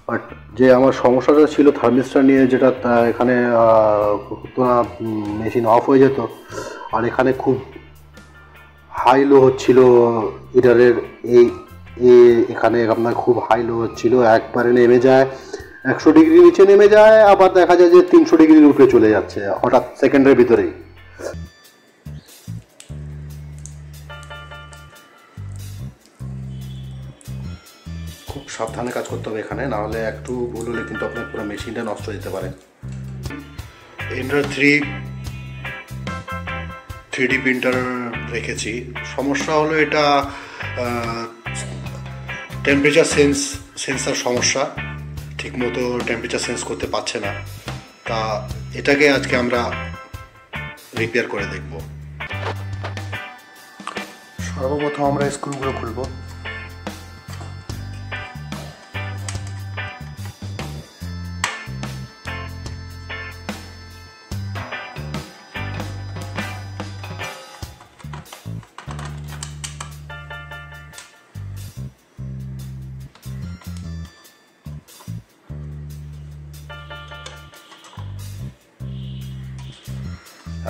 But যে আমার সমস্যাটা ছিল থার্মিস্টর নিয়ে, যেটা এখানে মেশিন অফ হয়ে যেত, আর এখানে খুব হাই লো হচ্ছিল হিটারের। এখানে আপনার খুব হাই লো হচ্ছিল, একবারে নেমে যায় 100 ডিগ্রি নিচে নেমে যায়, আবার দেখা যায় যে 300 ডিগ্রির উপরে চলে যাচ্ছে হঠাৎ সেকেন্ডের ভিতরেই। খুব সাবধানে কাজ করতে হবে এখানে, নাহলে একটু ভুল হলে কিন্তু আপনার পুরো মেশিনটা নষ্ট হয়ে যেতে পারে। এন্ডার 3D প্রিন্টার রেখেছি। সমস্যা হলো এটা টেম্পারেচার সেন্সার সমস্যা, ঠিকমতো টেম্পারেচার সেন্স করতে পারছে না। তা এটাকে আজকে আমরা রিপেয়ার করে দেখব। সর্বপ্রথম আমরা স্ক্রুগুলো খুলব।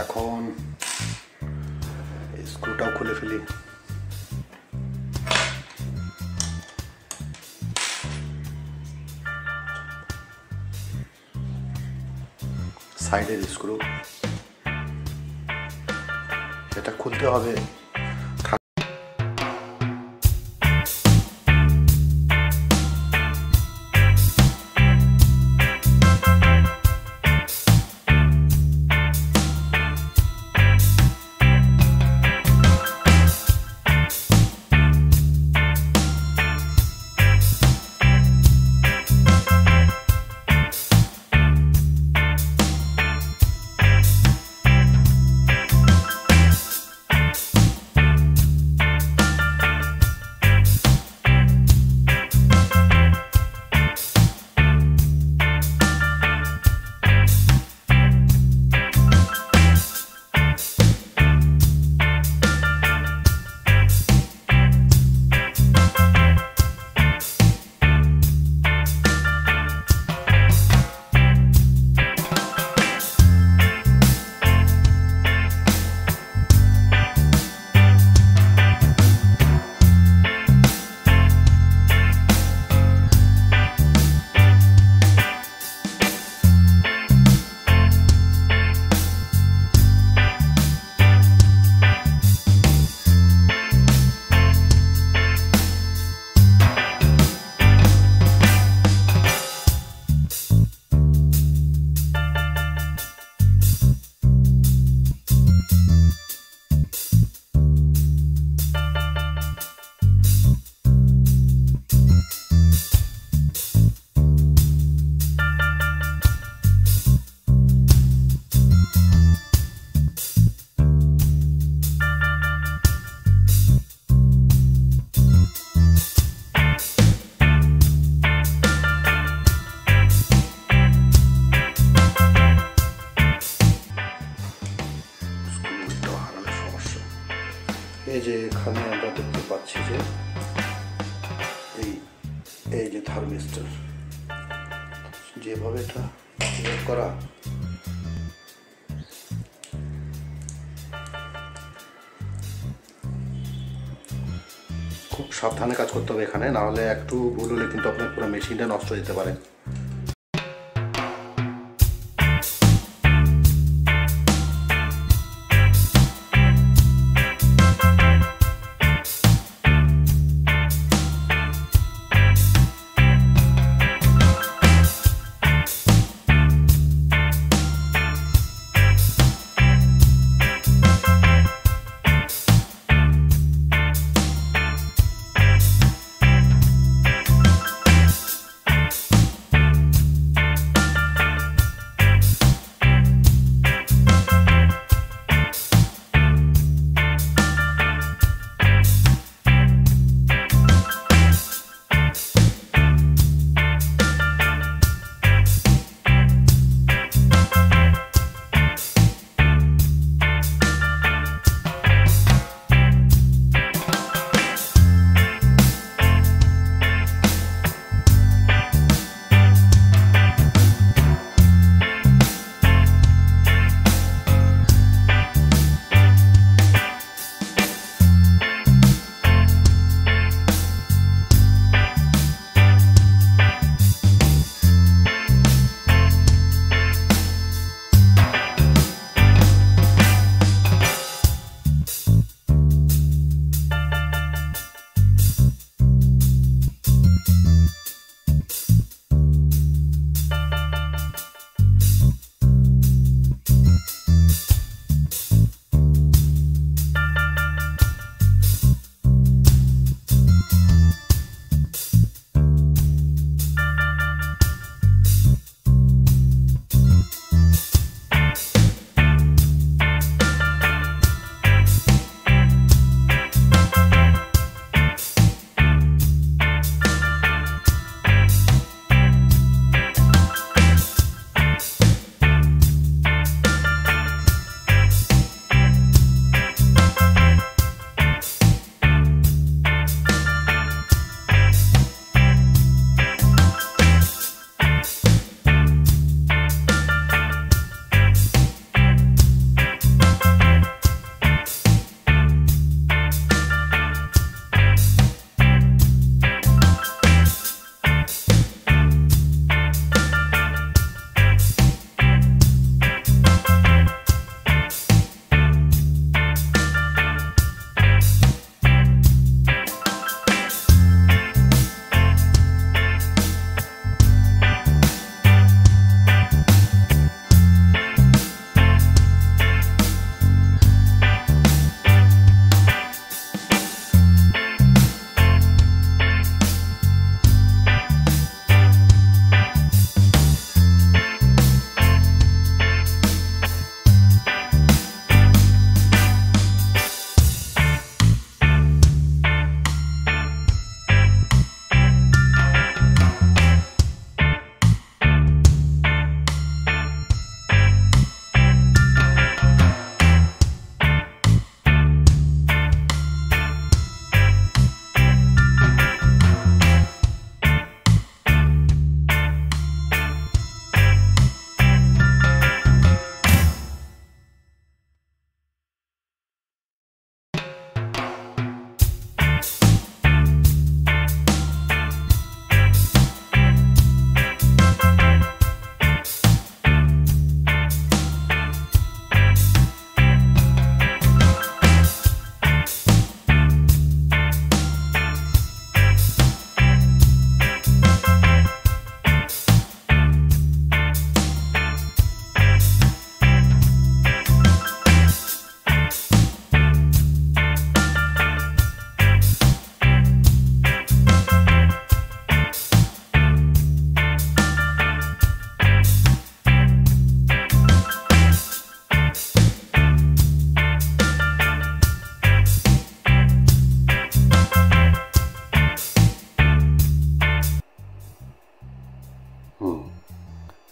এখন স্ক্রুটাও খুলে ফেলি। সাইডের স্ক্রু এটা খুলতে হবে। এই যে এখানে আমরা দেখতে পাচ্ছি যে এই যে থার্মিস্টর যেভাবে এটা সিলেক্ট করা, খুব সাবধানে কাজ করতে হবে এখানে, নাহলে একটু ভুল হলে কিন্তু আপনার পুরো মেশিনটা নষ্ট হয়ে যেতে পারে।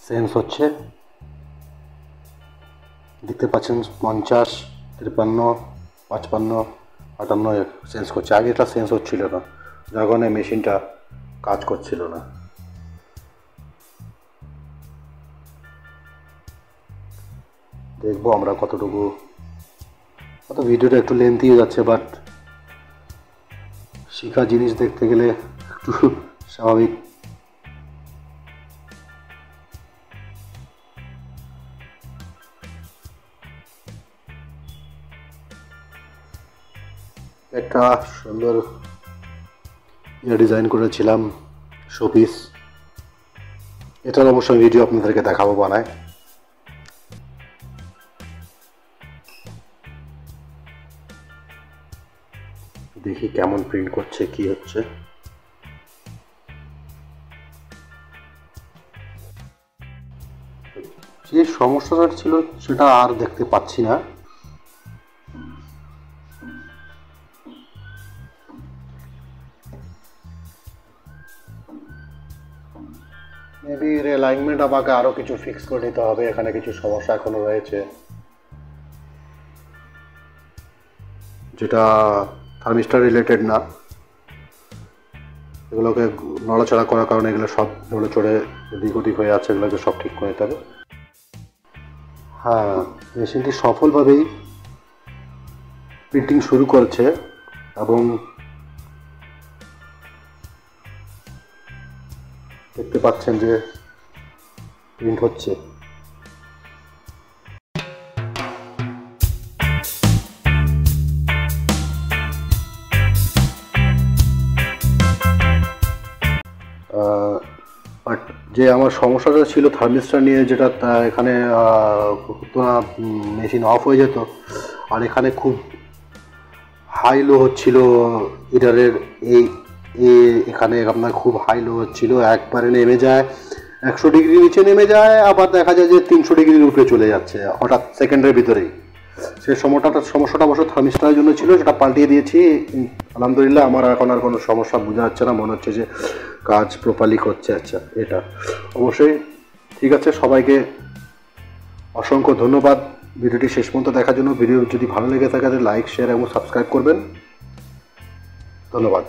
সেন্স হচ্ছে, দেখতে পাচ্ছেন 50, 53, 55, 58 সেন্স করছে। আগে এটা সেন্স হচ্ছিল না যখন এই মেশিনটা কাজ করছিল না। দেখবো আমরা কতটুকু, অত ভিডিওটা একটু লেন্থি হয়ে যাচ্ছে, বাট শিখা জিনিস দেখতে গেলে একটু স্বাভাবিক। একটা সুন্দর ডিজাইন করেছিলাম শোপিস, এটার অবশ্যই ভিডিও আপনাদেরকে দেখাবো বানায়। দেখি কেমন প্রিন্ট করছে, কি হচ্ছে। যে সমস্যাটা ছিল সেটা আর দেখতে পাচ্ছি না। মেবি এর অ্যালাইনমেন্ট আমাকে আরও কিছু ফিক্স করে নিতে হবে, এখানে কিছু সমস্যা এখনো রয়েছে, যেটা থার্মিস্টার রিলেটেড না। এগুলোকে নড়াচড়া করার কারণে এগুলো সব নড়ে চড়ে এদিক ওদিক হয়ে আছে, এগুলোকে সব ঠিক করে নিতে হবে। হ্যাঁ, মেশিনটি সফলভাবেই প্রিন্টিং শুরু করেছে এবং দেখতে পাচ্ছেন যে প্রিন্ট হচ্ছে। বাট যে আমার সমস্যাটা ছিল থার্মিস্টার নিয়ে, যেটা এখানে মেশিন অফ হয়ে যেত, আর এখানে খুব হাই লো হচ্ছিল হিটারের এই এখানে আপনার খুব হাই লো হচ্ছিল, একবারে নেমে যায় 100 ডিগ্রি নিচে নেমে যায়, আবার দেখা যায় যে 300 ডিগ্রির উপরে চলে যাচ্ছে হঠাৎ সেকেন্ডের ভিতরেই। সেই সমস্যাটা অবশ্য থার্মিস্টারের জন্য ছিল, সেটা পাল্টিয়ে দিয়েছি আলহামদুলিল্লাহ। আমার এখন আর কোনো সমস্যা বোঝা যাচ্ছে না, মনে হচ্ছে যে কাজ প্রপারলি করছে। আচ্ছা, এটা অবশ্যই ঠিক আছে। সবাইকে অসংখ্য ধন্যবাদ ভিডিওটি শেষ পর্যন্ত দেখার জন্য। ভিডিও যদি ভালো লেগে থাকে তাহলে লাইক, শেয়ার এবং সাবস্ক্রাইব করবেন। ধন্যবাদ।